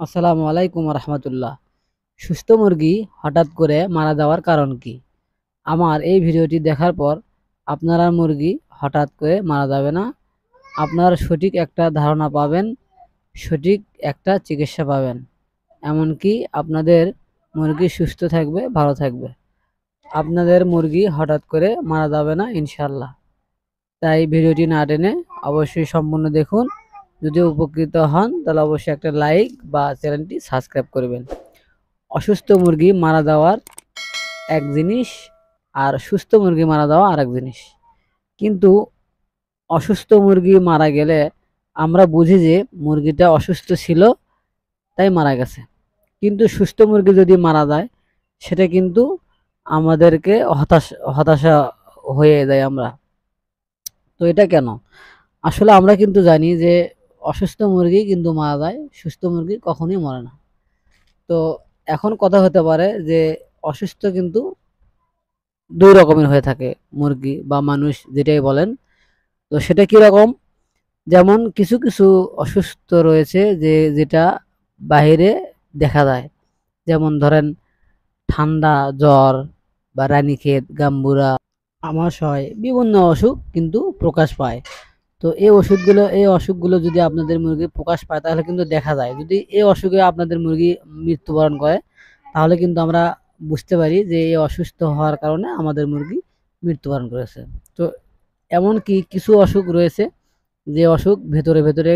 আসসালামু আলাইকুম রহমতুল্লাহ। সুস্থ মুরগি হঠাৎ করে মারা যাওয়ার কারণ কি? আমার এই ভিডিওটি দেখার পর আপনার মুরগি হঠাৎ করে মারা যাবে না। আপনার সঠিক একটা ধারণা পাবেন, সঠিক একটা চিকিৎসা পাবেন, এমনকি আপনাদের মুরগি সুস্থ থাকবে, ভালো থাকবে। আপনাদের মুরগি হঠাৎ করে মারা যাবে না ইনশাল্লাহ। তাই ভিডিওটি না টেনে অবশ্যই সম্পূর্ণ দেখুন। যদি উপকৃত হন তাহলে অবশ্যই একটা লাইক বা চ্যানেলটি সাবস্ক্রাইব করবেন। অসুস্থ মুরগি মারা যাওয়ার এক জিনিস, আর সুস্থ মুরগি মারা যাওয়া আরেক জিনিস। কিন্তু অসুস্থ মুরগি মারা গেলে আমরা বুঝি যে মুরগিটা অসুস্থ ছিল তাই মারা গেছে, কিন্তু সুস্থ মুরগি যদি মারা যায় সেটা কিন্তু আমাদেরকে হতাশা হয়ে যায় আমরা। তো এটা কেন? আসলে আমরা কিন্তু জানি যে অসুস্থ মুরগি কিন্তু মারা যায়, সুস্থ মুরগি কখনোই মরে না। তো এখন কথা হতে পারে যে অসুস্থ কিন্তু দুই রকমের হয়ে থাকে, মুরগি বা মানুষ যেটাই বলেন। তো সেটা কি রকম? যেমন কিছু কিছু অসুস্থ রয়েছে যেটা বাহিরে দেখা যায়, যেমন ধরেন ঠান্ডা, জ্বর বা রানীক্ষেত, গাম্বুরা, আমাশয়, বিভিন্ন অসুখ কিন্তু প্রকাশ পায়। তো এই অসুখগুলো যদি আপনাদের মুরগি প্রকাশ পায় তাহলে কিন্তু দেখা যায়। যদি এই অসুখে আপনাদের মুরগি মৃত্যুবরণ করে তাহলে কিন্তু আমরা বুঝতে পারি যে এই অসুস্থ হওয়ার কারণে আমাদের মুরগি মৃত্যুবরণ করেছে। তো এমন কি কিছু অসুখ রয়েছে যে অসুখ ভেতরে ভেতরে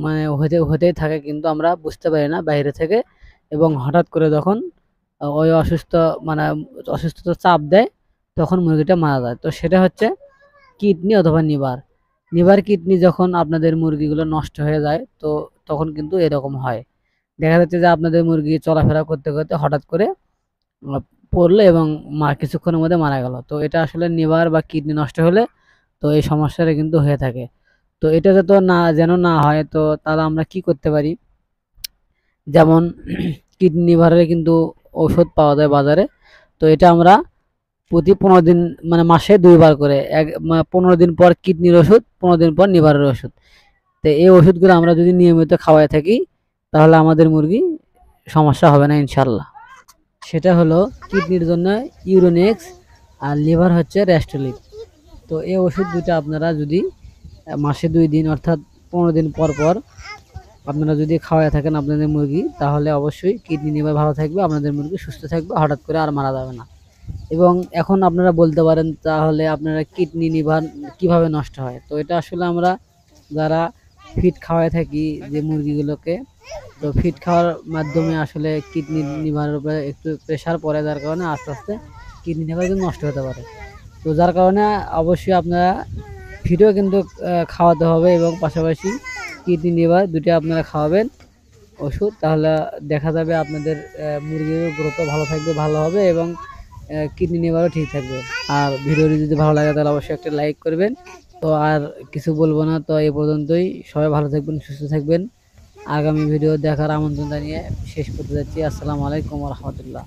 মানে হতেই থাকে, কিন্তু আমরা বুঝতে পারি না বাইরে থেকে, এবং হঠাৎ করে যখন ওই মানে অসুস্থতা চাপ দেয় তখন মুরগিটা মারা যায়। তো সেটা হচ্ছে কিডনি অথবা লিভার কিডনি যখন আপনাদের মুরগিগুলো নষ্ট হয়ে যায় তো তখন কিন্তু এরকম হয়। দেখা যাচ্ছে যে আপনাদের মুরগি চলাফেরা করতে করতে হঠাৎ করে পড়লো এবং কিছুক্ষণের মধ্যে মারা গেল। তো এটা আসলে লিভার বা কিডনি নষ্ট হলে তো এই সমস্যাটা কিন্তু হয়ে থাকে। তো এটা যেন না হয়, তো তাহলে আমরা কি করতে পারি? যেমন কিডনি লিভারের কিন্তু ঔষধ পাওয়া যায় বাজারে। তো এটা আমরা প্রতি 15 দিন, মানে মাসে 2 বার করে, 15 দিন পর কিডনির ওষুধ, 15 দিন পর লিভারের ওষুধ। তো এই ওষুধগুলো আমরা যদি নিয়মিত খাওয়াই থাকি তাহলে আমাদের মুরগি সমস্যা হবে না ইনশাল্লাহ। সেটা হলো কিডনির জন্য ইউরোনেক্স, আর লিভার হচ্ছে রেস্টোলিভ। তো এই ওষুধ দুটো আপনারা যদি মাসে 2 দিন অর্থাৎ 15 দিন পর পর আপনারা যদি খাওয়াই থাকেন আপনাদের মুরগি, তাহলে অবশ্যই কিডনি লিভার ভালো থাকবে, আপনাদের মুরগি সুস্থ থাকবে, হঠাৎ করে আর মারা যাবে না। এবং এখন আপনারা বলতে পারেন তাহলে আপনারা কিডনি লিভার কিভাবে নষ্ট হয়? তো এটা আসলে আমরা যারা ফিড খাওয়াই থাকি যে মুরগিগুলোকে, তো ফিড খাওয়ার মাধ্যমে আসলে কিডনি লিভারের উপরে একটু প্রেশার পড়ে, যার কারণে আস্তে আস্তে কিডনি লিভার কিন্তু নষ্ট হতে পারে। তো যার কারণে অবশ্যই আপনারা ফিডও কিন্তু খাওয়াতে হবে, এবং পাশাপাশি কিডনি লিভার দুটো আপনারা খাওয়াবেন ওষুধ। তাহলে দেখা যাবে আপনাদের মুরগির গ্রোথও ভালো থাকবে, ভালো হবে, এবং কিডনি লিভারও ঠিক থাকবে। আর ভিডিওটি যদি ভালো লাগে তাহলে অবশ্যই একটা লাইক করবেন। তো আর কিছু বলবো না, তো এই পর্যন্তই। সবাই ভালো থাকবেন, সুস্থ থাকবেন। আগামী ভিডিও দেখার আমন্ত্রণ জানিয়ে শেষ করতে যাচ্ছি। আসসালামু আলাইকুম রহমতুল্লাহ।